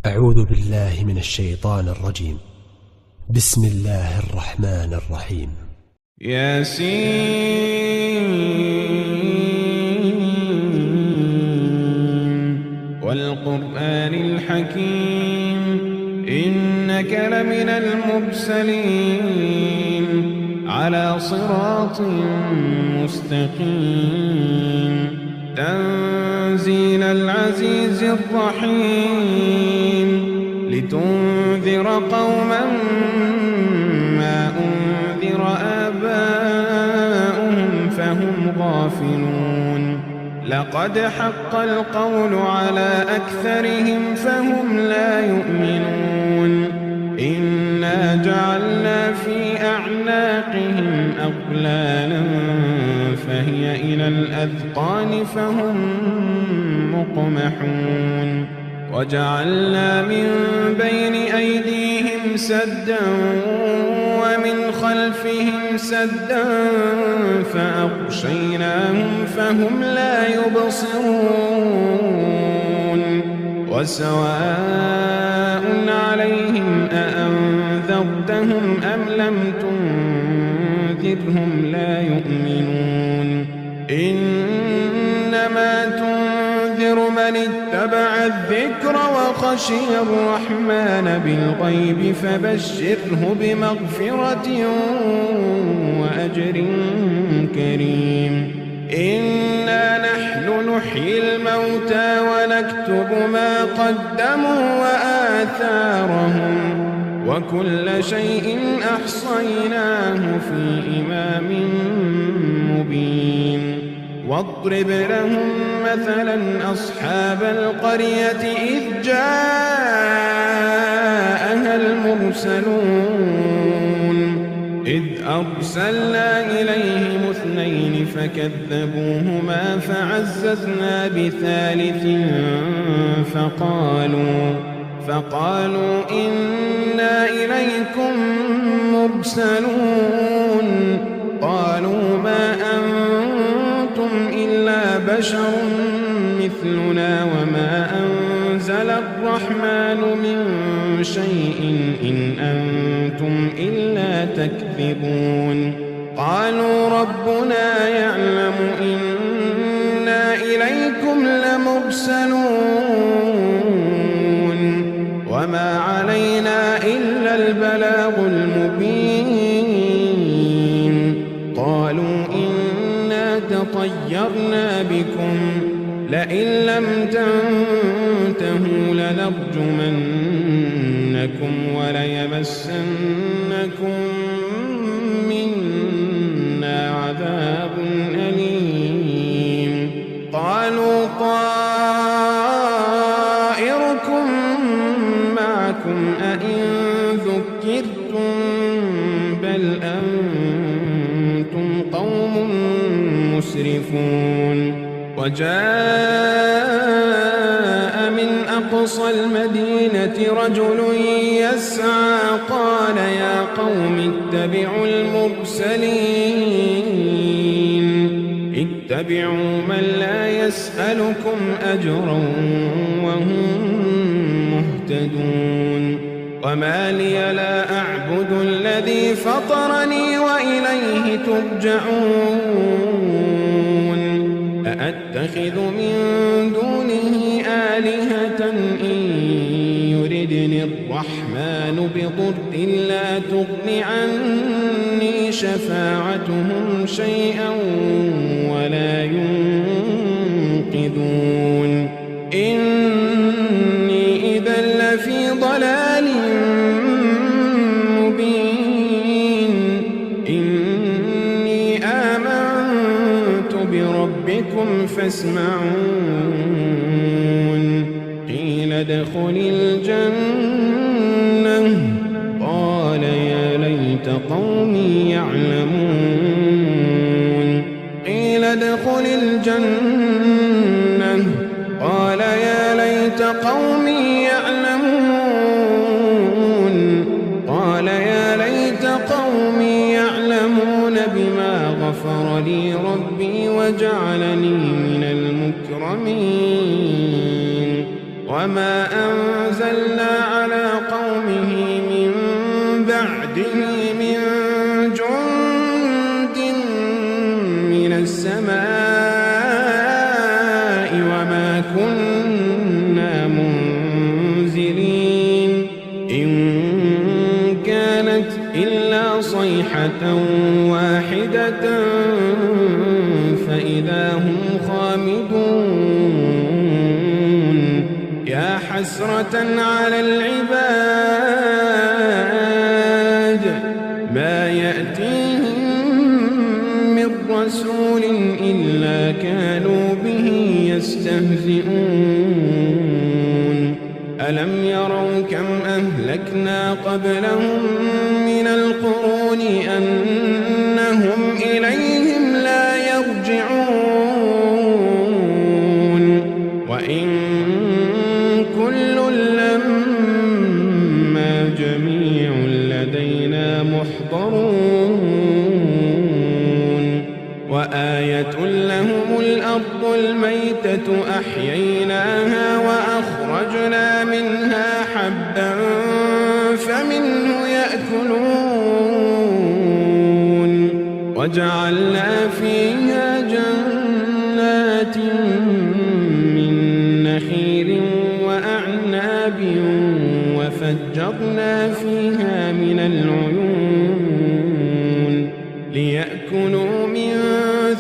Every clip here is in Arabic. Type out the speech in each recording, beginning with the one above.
أعوذ بالله من الشيطان الرجيم. بسم الله الرحمن الرحيم. ياسين والقرآن الحكيم إنك لمن المرسلين على صراط مستقيم تنزيل العزيز الرحيم لتنذر قوما ما أنذر آباؤهم فهم غافلون لقد حق القول على أكثرهم فهم لا يؤمنون إنا جعلنا في أعناقهم أغلالا فهي إلى الأذقان فهم مقمحون وجعلنا من بين أيديهم سدا ومن خلفهم سدا فأغشيناهم فهم لا يبصرون وسواء عليهم أأنذرتهم أم لم تنذرهم لا يؤمنون إنما تنذر من اتبع الذكر وخشي الرحمن بالغيب فبشره بمغفرة وأجر كريم إنا نحن نحيي الموتى ونكتب ما قدموا وآثارهم وكل شيء أحصيناه في إمام مبين واضرب لهم مثلا أصحاب القرية إذ جاءها المرسلون إذ أرسلنا إليهم اثنين فكذبوهما فعززنا بثالث فقالوا إنا إليكم مرسلون قالوا ما أنتم إلا بشر مثلنا وما أنزل الرحمن من شيء إن أنتم إلا تكذبون قالوا ربنا يعلم إنا إليكم لمرسلون وما علينا إلا البلاغ المبين قالوا إنا تطيرنا بكم لئن لم تنتهوا لنرجمنكم وليمسنكم منا عذاب أليم قالوا طائركم معكم أئن ذكرتم بل أنتم قوم مسرفون وجاء من أقصى المدينة رجل يسعى قال يا قوم اتبعوا المرسلين اتبعوا من لا يسألكم أجرا وهم مهتدون وما لي لا أعبد الذي فطرني وإليه ترجعون أأتخذ من دونه آلهة إن يردني الرحمن بضر لا تغن عني شفاعتهم شيئا ولا ينقذون إني إذا لفي ضلال مبين إني آمنت بربكم فاسمعون قيل ادخل الجنة قال يا ليت قومي يعلمون قيل ادخل الجنة قال يا ليت قومي يعلمون قال يا ليت قومي يعلمون بما غفر لي ربي وجعلني من المكرمين وما أنزلنا صيحة واحدة فإذا هم خامدون يا حسرة على العباد ما يأتيهم من رسول إلا كانوا به يستهزئون ألم يروا كم أهلكنا قبلهم من القرون أنهم إليهم لا يرجعون وإن كل لما جميع لدينا محضرون وآية لهم الأرض الميتة أحييناها وأخرجنا منها حبا فمنه يأكلون وجعلنا فيها جنات من نخيل وأعناب وفجرنا فيها من العيون ليأكلوا من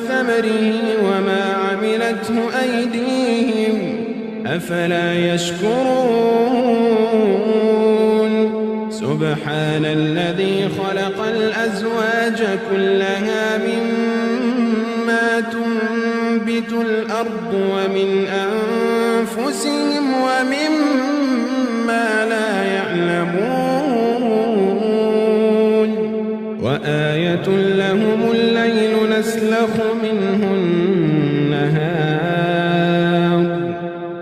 ثمره وما عملته أيديهم أفلا يشكرون سبحان الذي خلق الأزواج كلها مما تنبت الأرض ومن أنفسهم ومما لا يعلمون وآية لهم الليل نسلخ منه النهار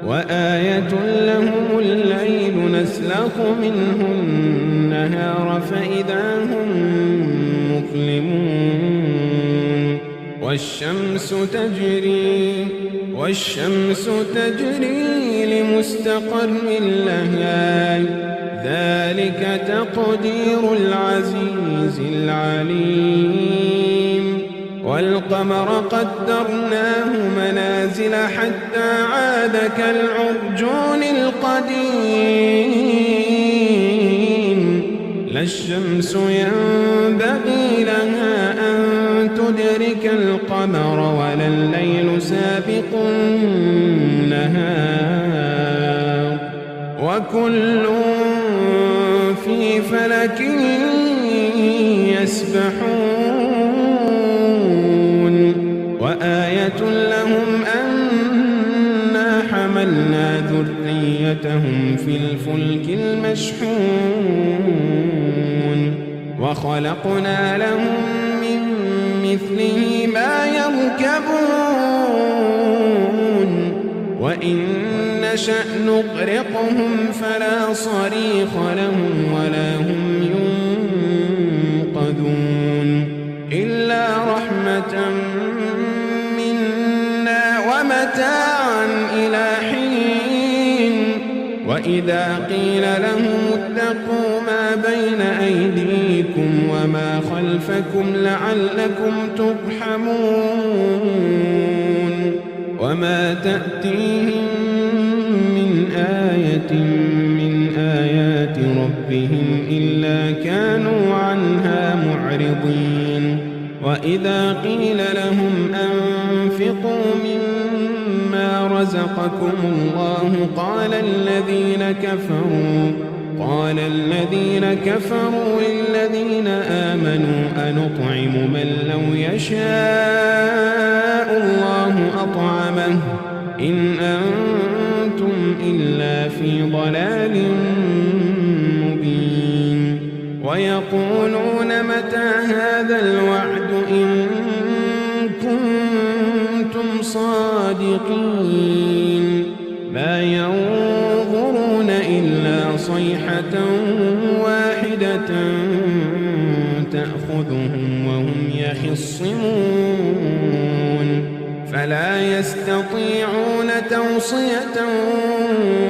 وآية لهم الليل نسلخ منه النهار فإذا هم مظلمون والشمس تجري لمستقر لها ذلك تقدير العزيز العليم والقمر قدرناه منازل حتى عاد كالعرجون القديم لا الشمس ينبغي لها أن تدرك القمر ولا الليل سابق النهار وكل في فلك يسبحون وآية لهم أنا حملنا ذريتهم في الفلك المشحون وخلقنا لهم من مثله ما يركبون وإن نشأ نغرقهم فلا صريخ لهم ولا هم ينقذون إلا رحمة منا ومتاعا إلى حين وإذا قيل لهم اتقوا ما بين أيديكم وما خلفكم لعلكم ترحمون وما تأتيهم من آية من آيات ربهم إلا كانوا عنها معرضين وإذا قيل لهم أنفقوا مما رزقكم الله قال الذين كفروا للذين آمنوا أنطعم من لو يشاء الله أطعمه إن أنتم إلا في ضلال مبين ويقولون متى هذا الوعد إن كنتم صادقين ما ينظرون إلا صيحة واحدة تأخذهم وهم يخصمون فلا يستطيعون توصية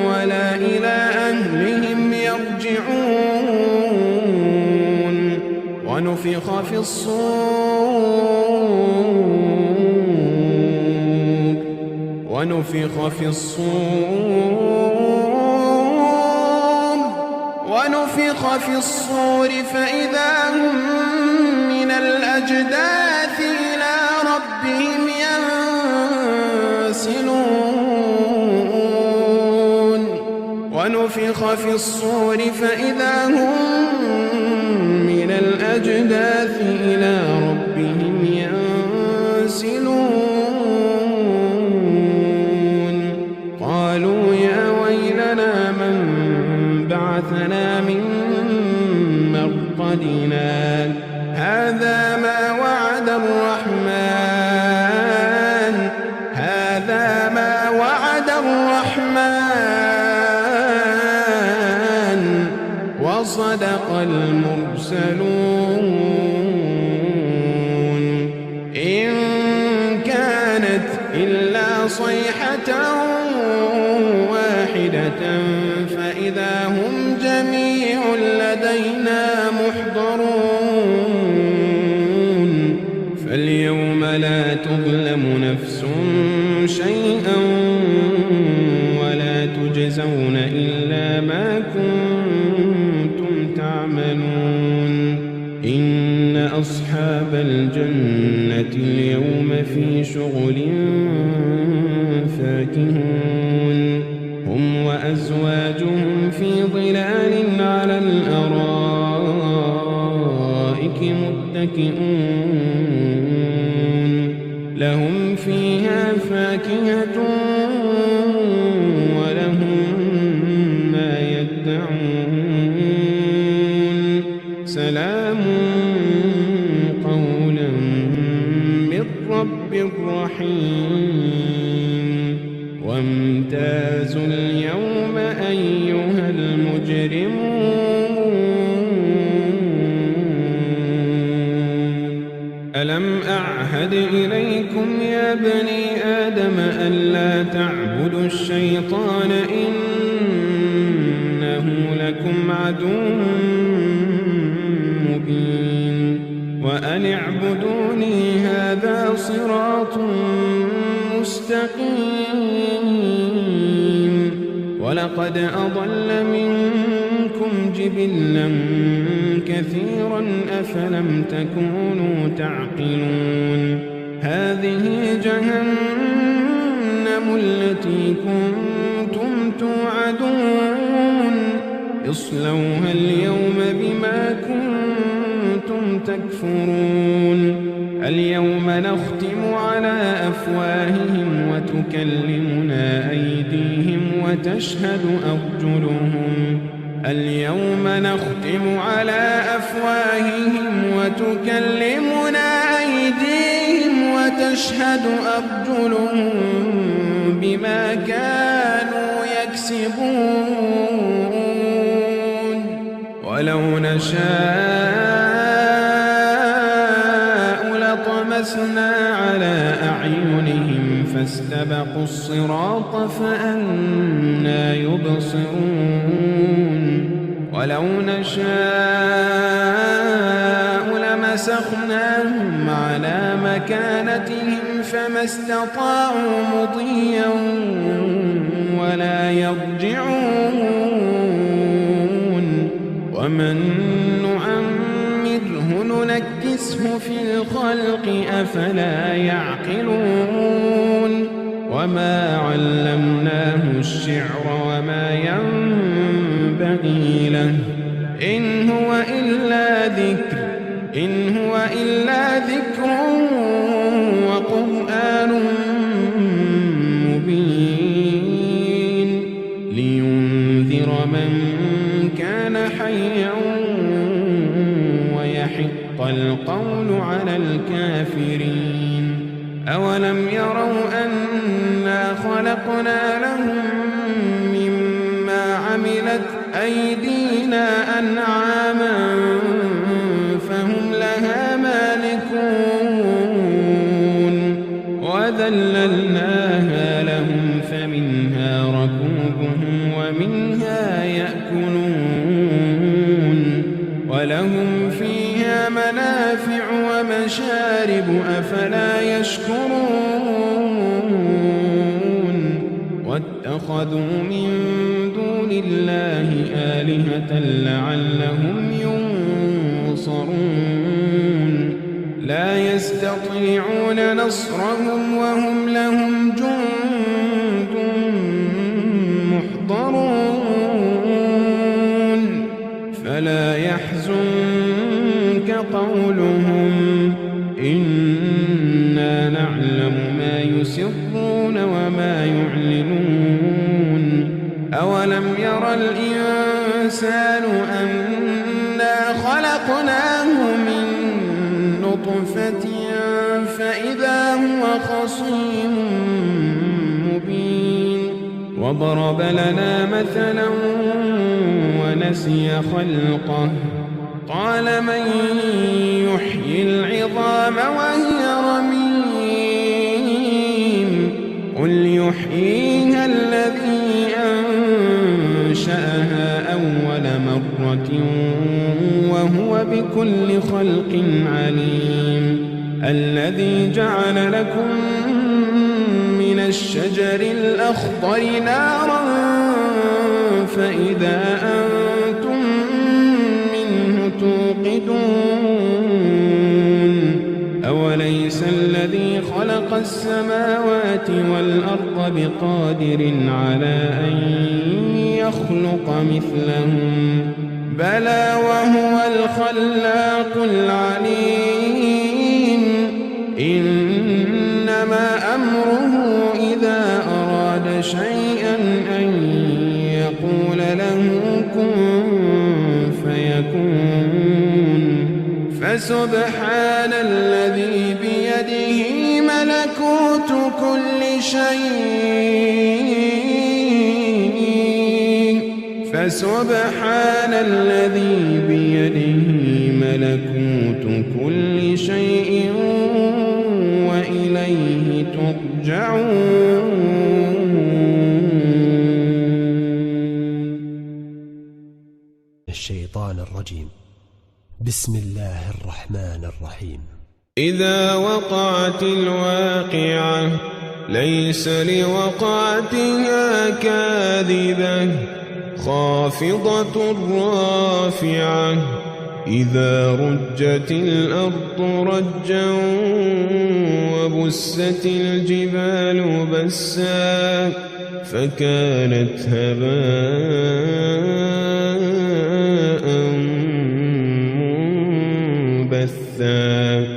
ولا إلى أهلهم يرجعون ونفخ في الصور ونفخ في الصور فإذا هم من الأجداث إلى ربهم ينسلون ونفخ في الصور فإذا هم من الأجداث إلى ربهم ينسلون قالوا يا ويلنا من بعثنا من مرقدنا هذا ما وعد الرحمن وصدق المرسلون إن كانت إلا صيحة واحدة فإذا هم جميع لدينا محضرون فاليوم لا تظلم نفس شيئا ولا تجزون إلا ما كنتم تعملون إن أصحاب الجنة اليوم في شغل فاكهون هم وأزواجهم في ظلال على الأرائك متكئون لهم فيها فاكهة ولهم ما يدعون سلام قولا من رب رحيم وامتازوا اليوم أيها المجرمون ألم أعهد إليكم يا بني آدم ألا تعبدوا الشيطان إنه لكم عدو مبين وأن اعبدوني هذا صراط مستقيم ولقد أضل منكم جبلا كثيرا أفلم تكونوا تعقلون هذه جهنم التي كنتم توعدون اصلوها اليوم بما كنتم تكفرون اليوم نختم على أفواههم وتكلمنا أيديهم وتشهد أرجلهم اليوم نختم على أفواههم وتكلمنا أيديهم وتشهد أرجلهم بما كانوا يكسبون ولو نشاء لطمسنا على أعينهم فاستبقوا الصراط فأنى يبصرون ولو نشاء لمسخناهم على مكانتهم فما استطاعوا مضيا ولا يرجعون ومن نعمره ننكسه في الخلق أفلا يعقلون وما علمناه الشعر وما ينبغي له إن هو إلا ذكر وقرآن مبين لينذر من كان حيا ويحق القول على الكافرين أولم يروا أنا خلقنا لهم مما عملت أيدينا أنعاما فهم لها مالكون وذللناها لهم فمنها ركوبهم ومنها يأكلون ولهم فيها منافع ومشارب أفلا يشكرون واتخذوا من دون الله آلهة لعلهم ينصرون لا يستطيعون نصرهم وهم لهم جند محضرون فلا يحزنك قولهم إنا نعلم ما يسرون وما يعلنون أولم ير الإنسان أنا خلقناه من نطفة فإذا هو خصيم مبين وضرب لنا مثلا ونسي خلقه قال من يحيي العظام وهي رميم قل يحييها الذي أنشأها أول مرة وهو بكل خلق عليم الذي جعل لكم من الشجر الأخضر نارا فإذا أنتم منه توقدون أوليس الذي خلق السماوات والأرض بقادر على أن يخلق مثلهم بلى وهو الخلاق العليم إنما أمره إذا أراد شيئا أن يقول له كن فيكون فسبحان الذي بيده ملكوت كل شيء فسبحان الذي بيده ملكوت كل شيء وإليه ترجعون الشيطان الرجيم بسم الله الرحمن الرحيم إذا وقعت الواقعة ليس لوقعتها كاذبة خافضة رافعة إذا رجت الأرض رجا وبست الجبال بسا فكانت هباء منبثا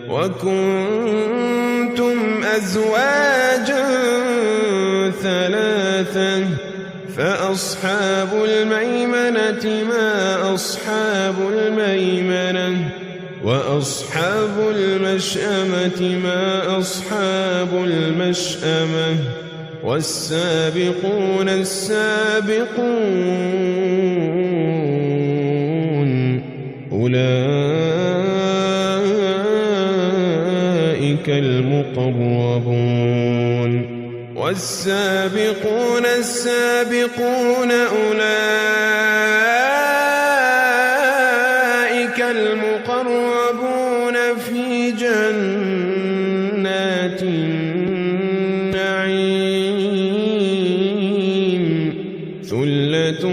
وكنتم أزواجا ثلاثا فأصحاب الميمنة ما أصحاب الميمنة وأصحاب المشأمة ما أصحاب المشأمة والسابقون السابقون أولئك المقربون والسابقون السابقون أولئك المقربون في جنات النعيم ثلة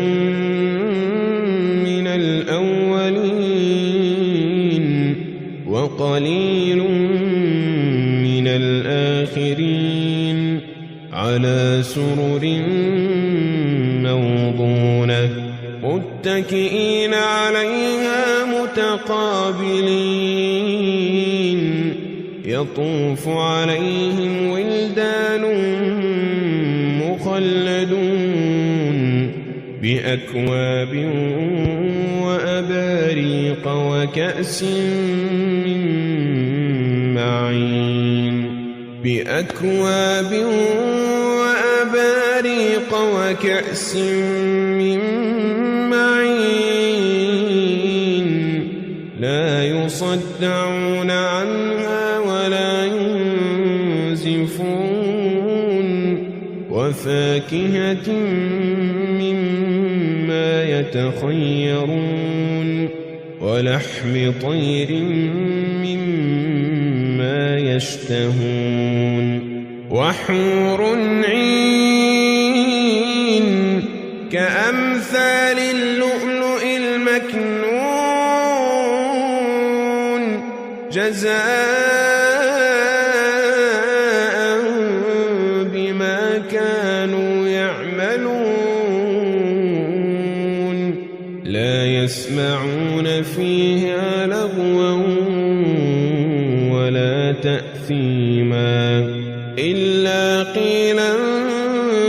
من الأولين وقليل من الآخرين على سرر موضونة متكئين عليها متقابلين يطوف عليهم ولدان مخلدون بأكواب وأباريق وكأس من معين بأكواب وأباريق وكأس من معين لا يصدعون عنها ولا ينزفون وفاكهة مما يتخيرون ولحم طير مما يشتهون وحور عين كأمثال اللؤلؤ المكنون جزاء بما كانوا يعملون لا يسمعون فيها لغوا ولا تأثيما إلا قيلا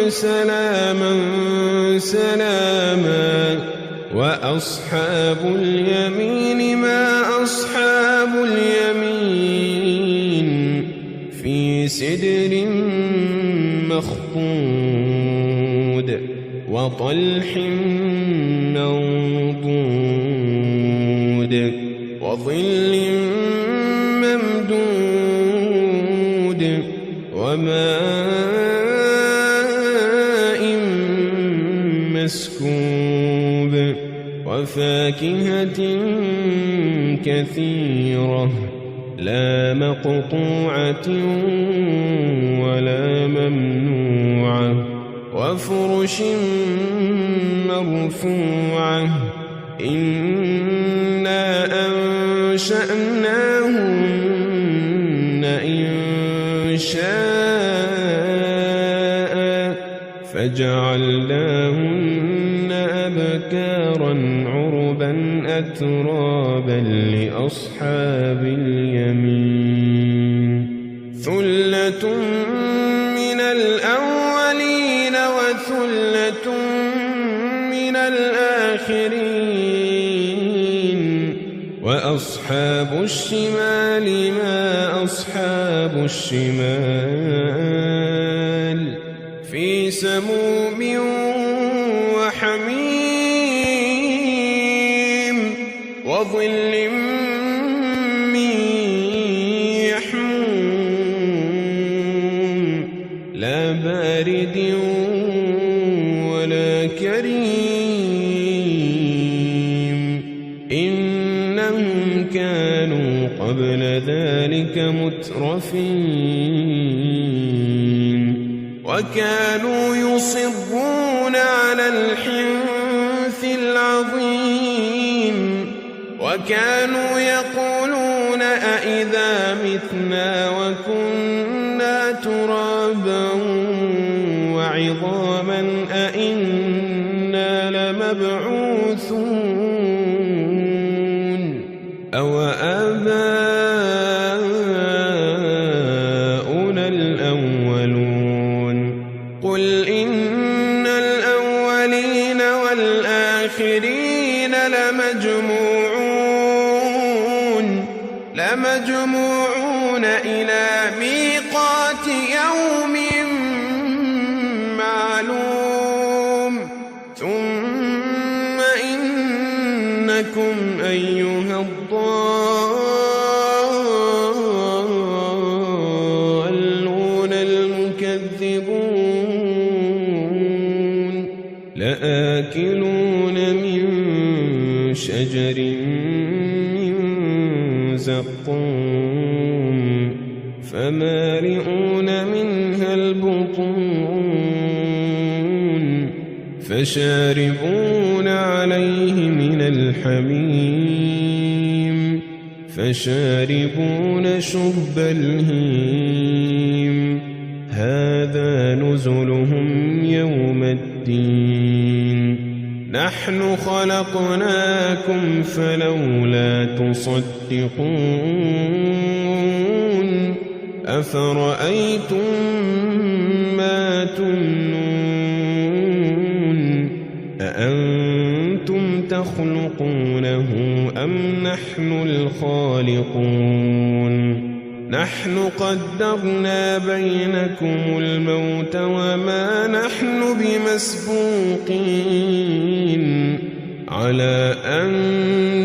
سلاما سلاما وأصحاب اليمين ما أصحاب اليمين في سدر مخضود وطلح منضود وظل ممدود وماء مسكوب وفاكهة كثيرة لا مقطوعة ولا ممنوعة وفرش مرفوعة إنا أنشأناهن إنشاء فجعلناهن أبكارا عربا أترابا لأصحاب اليمين ثلة من الأولين وثلة من الآخرين وأصحاب الشمال ما أصحاب الشمال في سموم وحميم وظل من يحموم لا بارد ولا كريم إنهم كانوا قبل ذلك مترفين وكانوا يصرون على الحنث العظيم وكانوا يقولون أئذا متنا وكنا ترابا وعظاما أئنا لمبعوثون أو آباؤنا الأولون قل إن الأولين والآخرين لمجموعون إلى ميقات يوم معلوم ثم إنكم أيها الضالون المكذبون لآكلون من شجر من زقوم فمالئون منها البطون فشاربون عليه من الحميم فشاربون شرب الهيم هذا نزلهم يوم الدين نحن خلقناكم فلولا تصدقون أفرأيتم ما تمنون أأنتم تخلقونه أم نحن الخالقون نحن قدرنا بينكم الموت وما نحن بمسبوقين على أن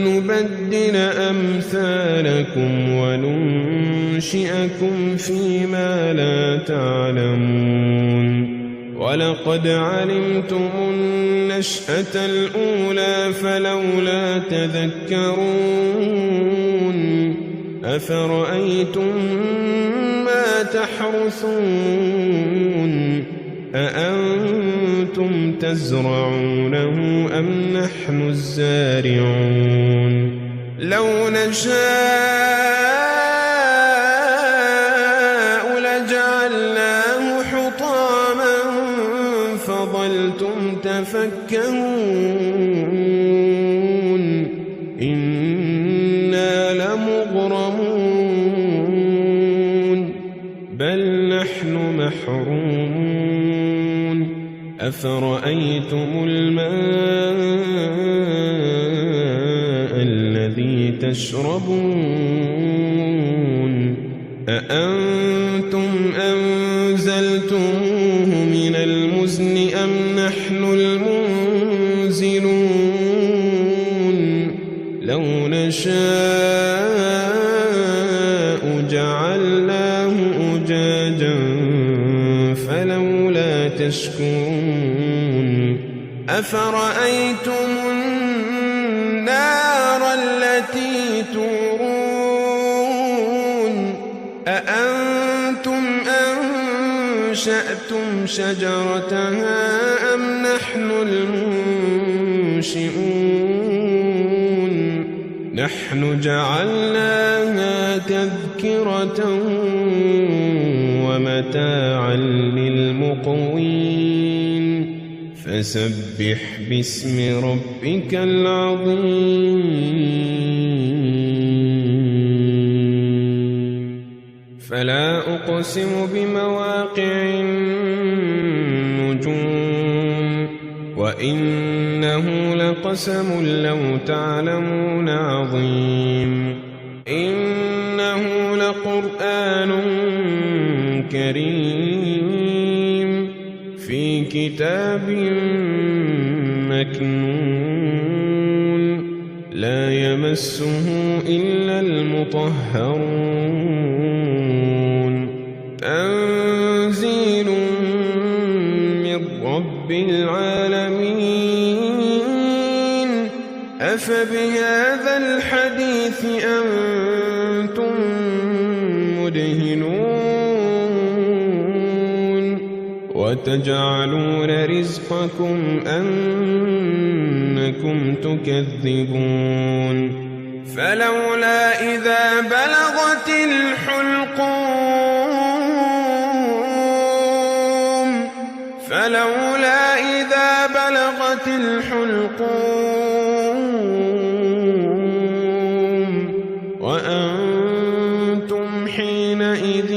نبدل أمثالكم وننشئكم فيما لا تعلمون ولقد علمتم النشأة الأولى فلولا تذكرون أفرأيتم ما تحرثون أأنتم تزرعونه أم نحن الزارعون لو نشاء لجعلناه حطاما فظلتم تفكهون إنا لمغرمون بل نحن محرومون أفرأيتم الماء الذي تشربون أأنتم أنزلتموه من المزن أم نحن المنزلون لو نشاء جعلناه أجاجا فلولا تشكرون أفرأيتم النار التي تورون أأنتم أنشأتم شجرتها أم نحن المنشئون نحن جعلناها تذكرة ومتاعا للمقوين فسبح باسم ربك العظيم فلا أقسم بمواقع النجوم وإنه لقسم لو تعلمون عظيم إنه لقرآن كريم في كتاب مكنون لا يمسه إلا المطهرون تنزيل من رب العالمين أفبهذا الحديث أنتم مدهنون وتجعلون رزقكم أنكم تكذبون فلولا إذا بلغت الحلقوم وأنتم حينئذ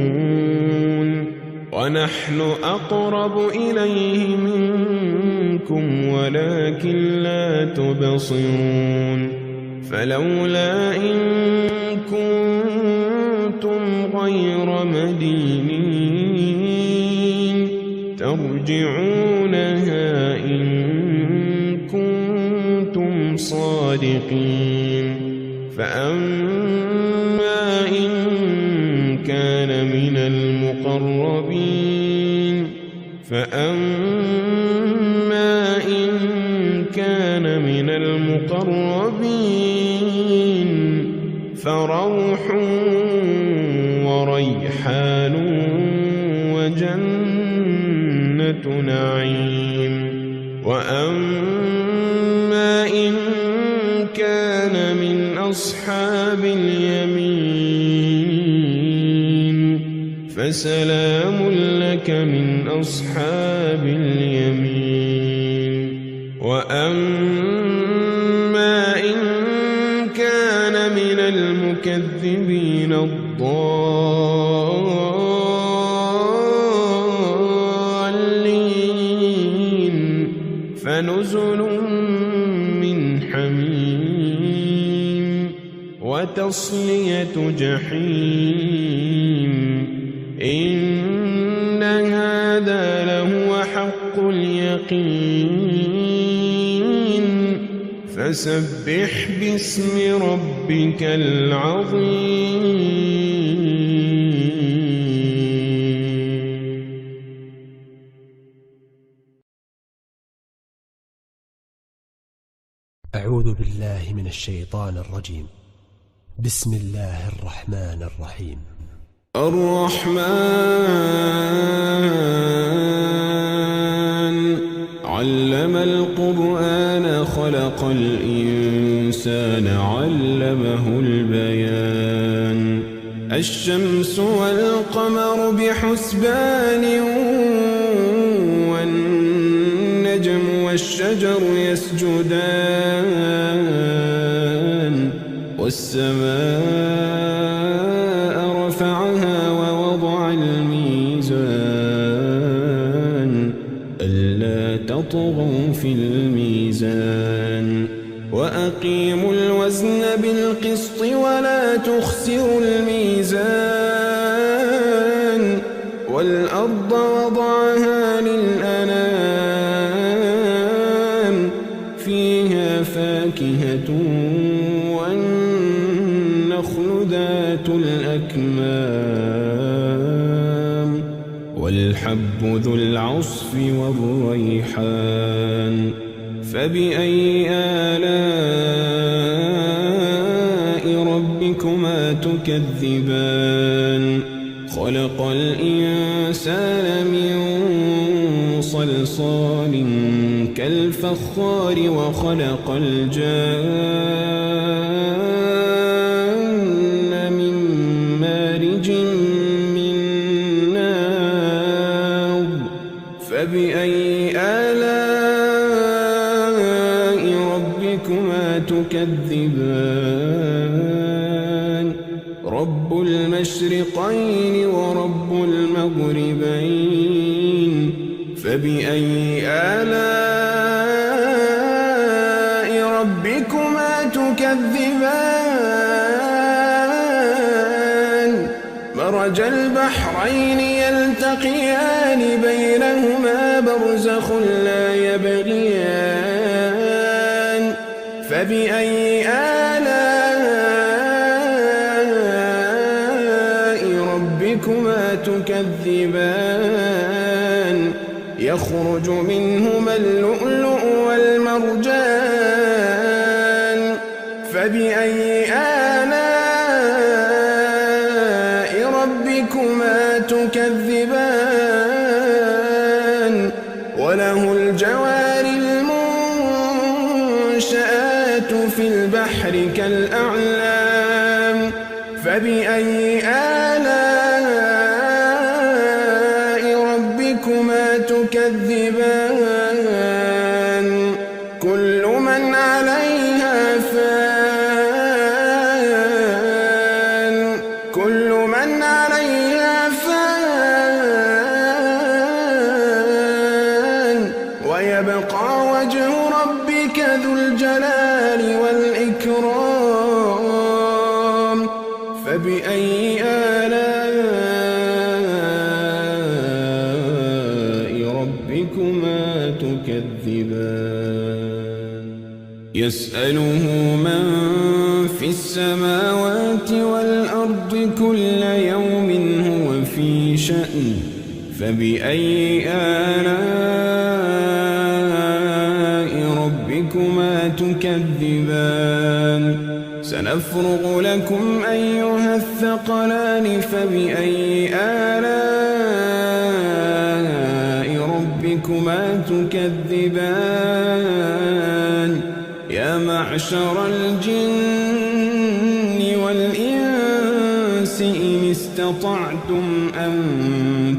تنظرون ونحن أقرب إليه منكم ولكن لا تبصرون فلولا إن كنتم غير مدينين ترجعونها إن كنتم صادقين فأما إن كان من المقربين فروح وريحان وجنة نعيم وأما إن كان من أصحاب اليمين فسلام لك من أصحاب اليمين وأما إن كان من المكذبين الضالين فنزل من حميم وتصلية جحيم إن هذا لهو حق اليقين فسبح باسم ربك العظيم. أعوذ بالله من الشيطان الرجيم. بسم الله الرحمن الرحيم. الرحمن علم القرآن خلق الإنسان علمه البيان الشمس والقمر بحسبان والنجم والشجر يسجدان والسماء رفعها ووضع الميزان ألا تطغوا في الميزان وأقيموا الوزن بالقسط ولا تخسروا الميزان والأرض وضعها للأنام فيها فاكهة والنخل ذات الأكمام والحب ذو العصف والريحان فبأي آلاء ربكما تكذبان خلق الإنسان من صلصال كالفخار وخلق الجان من مارج من نار فبأي آلاء ربكما تكذبان رب المشرقين ورب المغربين فبأي آلاء ربكما تكذبان مرج البحرين يلتقيان بينهما برزخ لا يبغيان فبأي آلاء ربكما تكذبان يخرج منهما اللؤلؤ والمرجان فبأي آلاء ربكما تكذبان وله الجوار المنشآت في البحر كالأعلام فبأي آلاء ربكما تكذبان كل من عليها فان كل من عليها فان ويبقى وجه ربك ذو الجلال والإكرام فبأي آلاء ربكما تكذبان يسأله من في السماوات والأرض كل يوم هو في شأن فبأي آلاء ربكما تكذبان سنفرغ لكم أيها الثقلان فبأي آلاء ربكما تكذبان يا معشر الجن والإنس إن استطعتم أن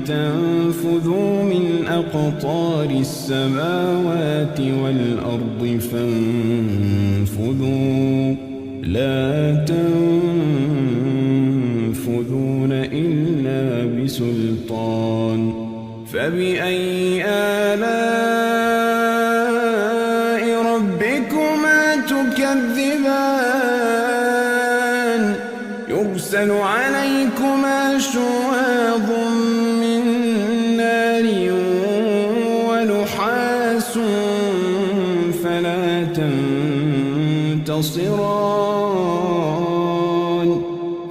تنفذوا من أقطار السماوات والأرض فانفذوا لا تنفذون إلا بسلطان فبأي آلاء ربكما تكذبان يرسل عليكما شواظ من نار ونحاس فلا تنتصران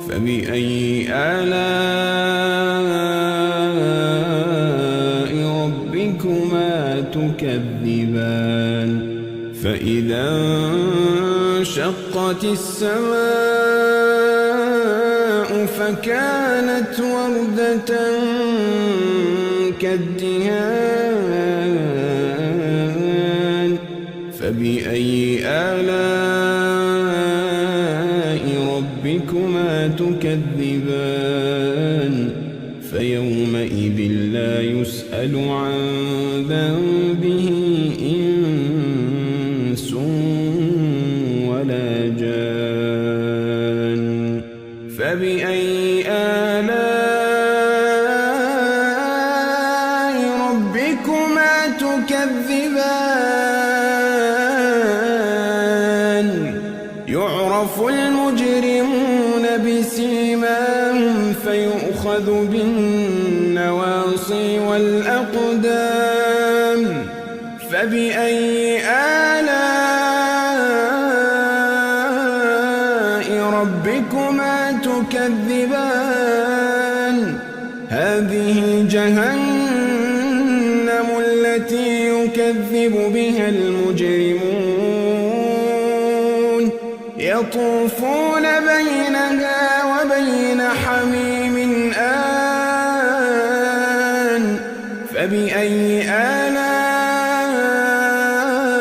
فبأي آلاء ربكما تكذبان فإذا انشقت السماء فكانت وردة كالدهان فبأي آلاء ربكما تكذبان فيومئذ لا يسأل عن ذنبه إنس ولا جان فبأي آلاء ربكما تكذبان يعرف المجرمون بسيماهم فيؤخذ بالنواصي والأقدام فبأي آلاء ربكما تكذبان هذه جهنم التي يكذب بها المجرمون يطوفون بينها وبين حميم آن فبأي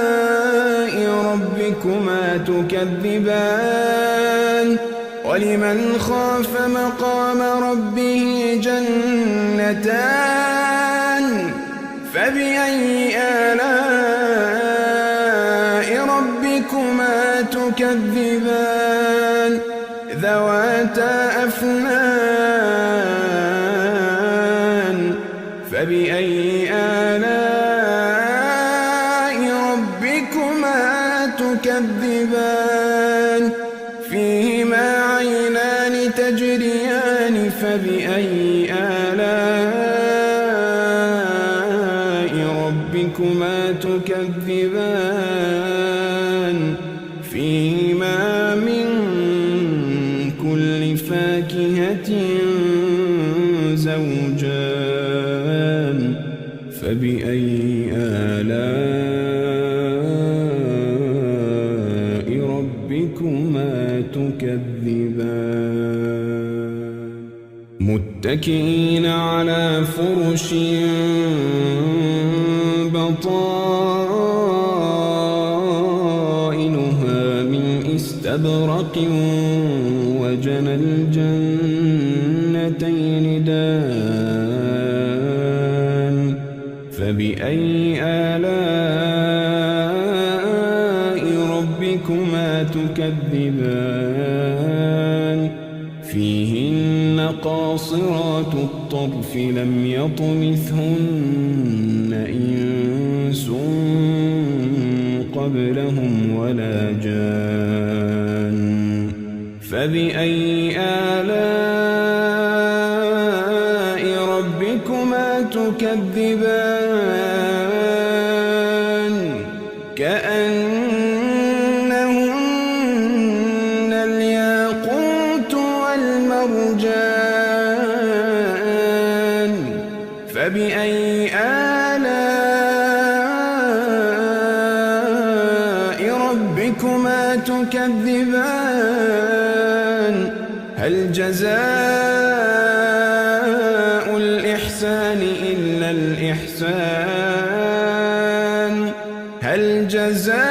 آلاء ربكما تكذبان ولمن خاف مقام ربه جنتان فبأي آلاء ربكما تكذبان ذواتا أفنان فبأي آلاء ربكما تكذبان فيهما عينان تجريان فبأي آلاء ربكما تكذبان فيهما من كل فاكهة زوجان فبأي آلاء ربكما تكذبان متكئين على فرش بطائنها من استبرق وجنى الجنتين دان فبأي آلاء ربكما تكذبان فيهن قاصرات الطرف لم يطمثهن إنس قبلهم ولا جان فبأي آلاء ربكما تكذبان كأنهن الياقوت والمرجان فبأي آلاء ربكما تكذبان هل جزاء الإحسان إلا الإحسان هل جزاء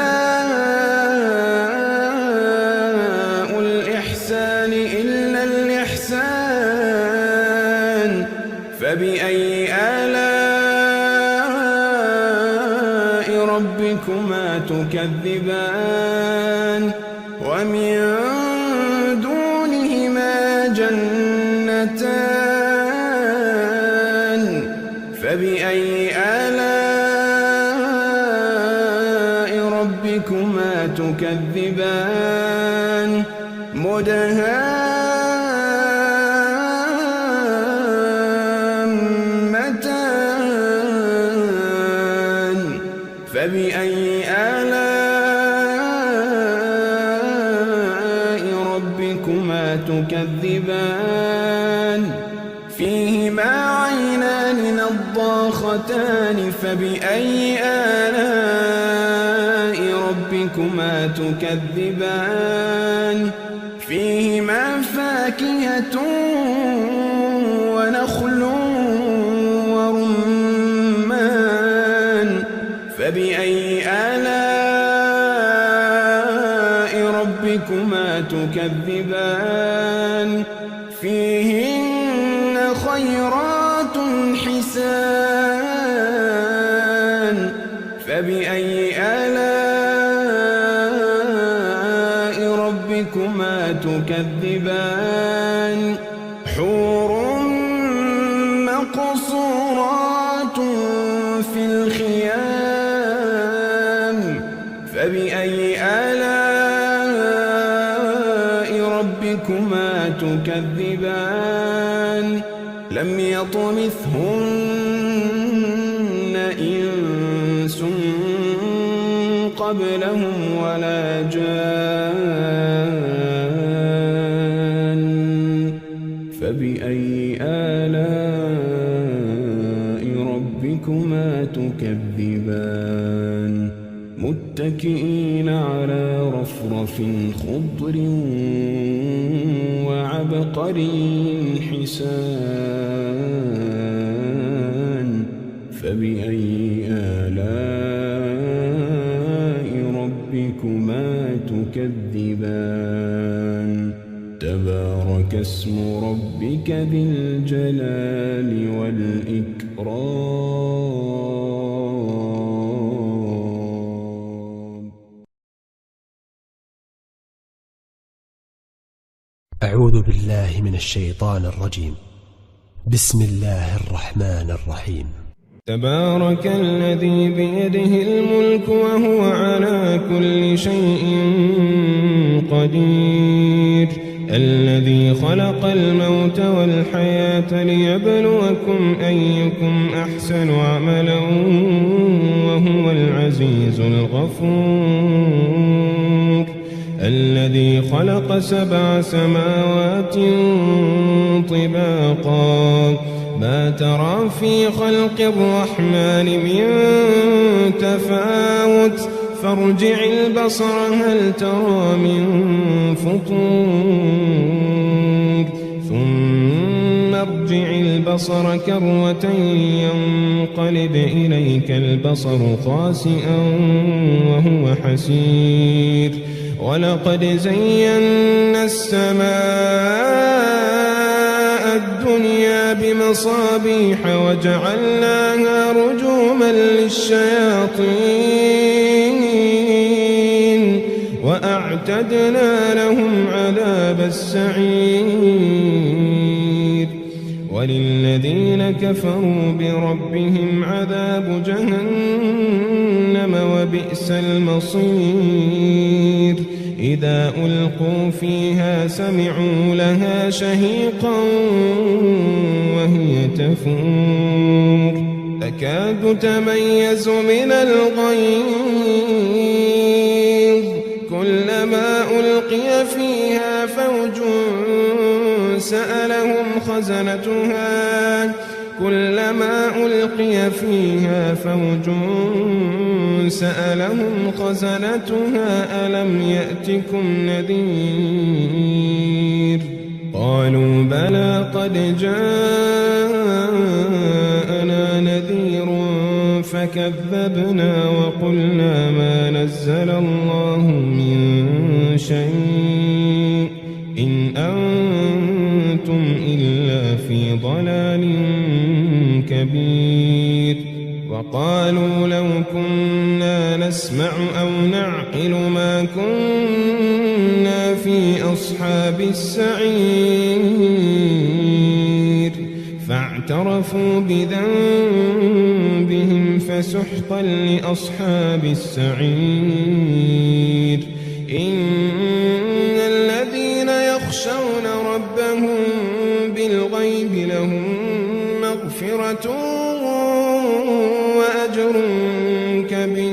الإحسان إلا الإحسان فبأي آلاء ربكما تكذبان ومن دونهما جنتان فبأي آلاء ربكما تكذبان مدهامتان فبأي آلاء ربكما تكذبان فيهما عينان نضاختان فبأي آلاء ربكما تكذبان فيهما فاكهة ونخل ورمان فبأي آلاء ربكما تكذبان فيهن خيرات حسان فبأي آلاء ربكما تكذبان حور مقصورات في الخيام فبأي آلاء ربكما تكذبان لم يطمثهن إنس قبلهم ولا جان فبأي آلاء ربكما تكذبان متكئين على رفرف خضر وعبقري حسان فبأي آلاء ربكما تكذبان تبارك اسم ربك ذي الجلال والإكرام. أعوذ بالله من الشيطان الرجيم. بسم الله الرحمن الرحيم. تبارك الذي بيده الملك وهو على كل شيء قدير الذي خلق الموت والحياة ليبلوكم أيكم أحسن عملا وهو العزيز الغفور الذي خلق 7 سماوات طباقا ما ترى في خلق الرحمن من تفاوت فارجع البصر هل ترى من فطور ثم ارجع البصر كرتين ينقلب إليك البصر خاسئا وهو حسير ولقد زينا السماء الدنيا بمصابيح وجعلناها رجوما للشياطين وأعتدنا لهم عذاب السعير وللذين كفروا بربهم عذاب جهنم وبئس المصير إذا ألقوا فيها سمعوا لها شهيقا وهي تفور تكاد تميز من الغيظ كلما ألقي فيها فوج سألهم خزنتها كلما ألقي فيها فوج سألهم خزنتها ألم يأتكم نذير قالوا بلى قد جاءنا نذير فكذبنا وقلنا ما نزل الله من شيء إن أنتم إلا في ضلال كبير وقالوا لو كنا نسمع أو نعقل ما كنا في أصحاب السعير فاعترفوا بذنبهم فسحقا لأصحاب السعير إن الذين يخشون ربهم بالغيب لهم مغفرة وأجر كبير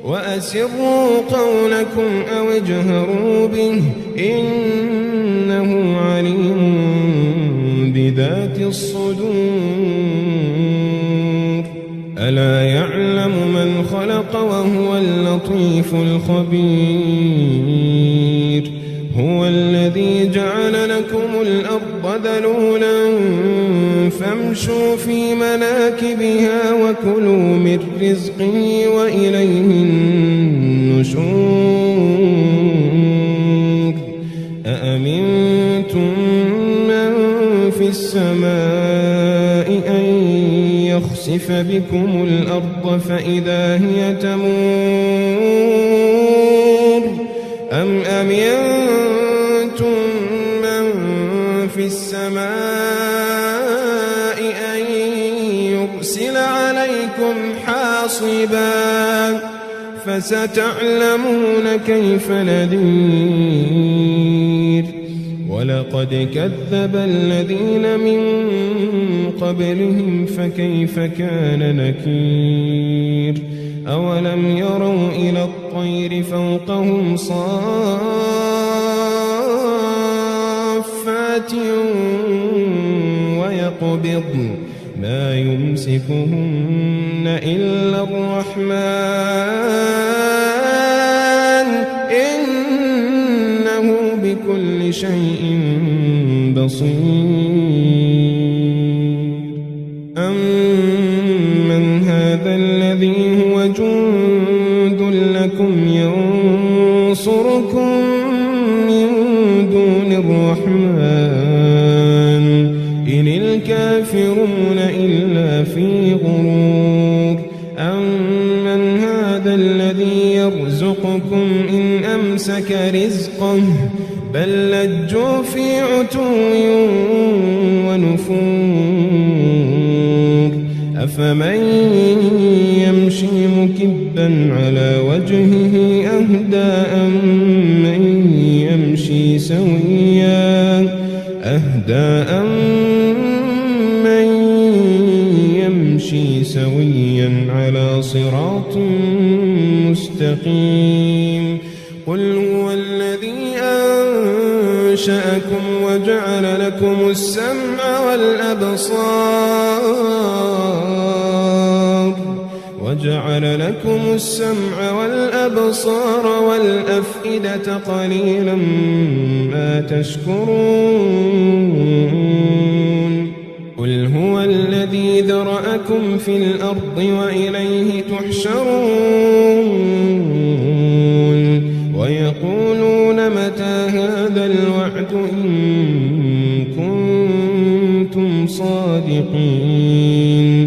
وأسروا قولكم أو اجهروا به إنه عليم بذات الصدور ألا يعلم من خلق الخلق وهو اللطيف الخبير. هو الذي جعل لكم الأرض ذلولا فامشوا في مناكبها وكلوا من رزقه وإليه النشور. أأمنتم من في السماء أن يخسف بكم الأرض فإذا هي تمور أم أمنتم من في السماء أن يرسل عليكم حاصبا فستعلمون كيف نذير. ولقد كذب الذين من قبلهم فكيف كان نكير. أولم يروا إلى الطير فوقهم صافات ويقبضن ما يمسكهن إلا الرحمن إنه بكل شيء بصير. أمن هذا الذي هو جند لكم ينصركم من دون الرحمن إن الكافرون إلا في غرور. أمن هذا الذي يرزقكم إن أمسك رزقه بل لجوا في عتو ونفور. أفمن يمشي مكبا على وجهه أهدى أمن يمشي سويا على صراط مستقيم. قل هو الذي أنشأكم وجعل لكم السمع والأبصار والأفئدة قليلا ما تشكرون. قل هو الذي ذرأكم في الأرض وإليه تحشرون. ويقولون متى هذا الوعد إن كنتم صادقين.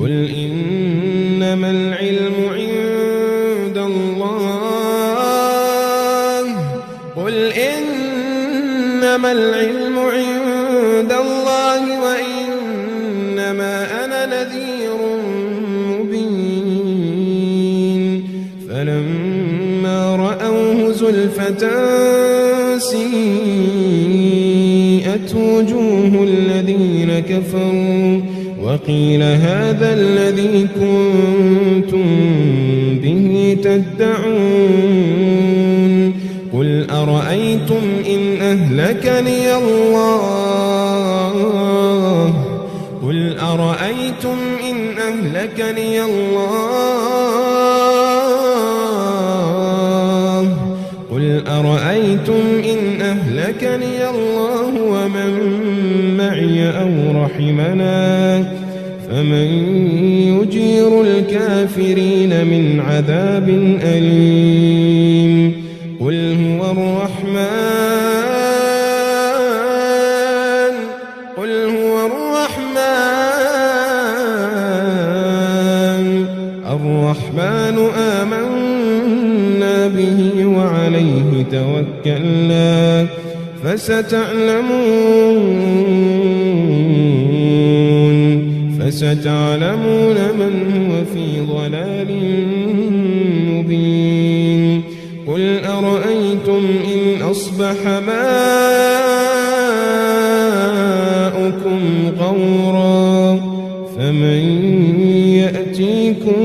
قل إنما العلم عند الله وإنما أنا نذير مبين. فلما رأوه زلفة سيئت وجوه الذين كفروا وقيل هذا الذي كنتم به تدعون. قل أرأيتم إن أهلكني الله ومن معي أو رحمنا فمن يجير الكافرين من عذاب أليم. قل هو الرحمن آمنا به وعليه توكلنا فستعلمون من هو في ضلال مبين. قل أرأيتم إن أصبح ماؤكم غورا فمن يأتيكم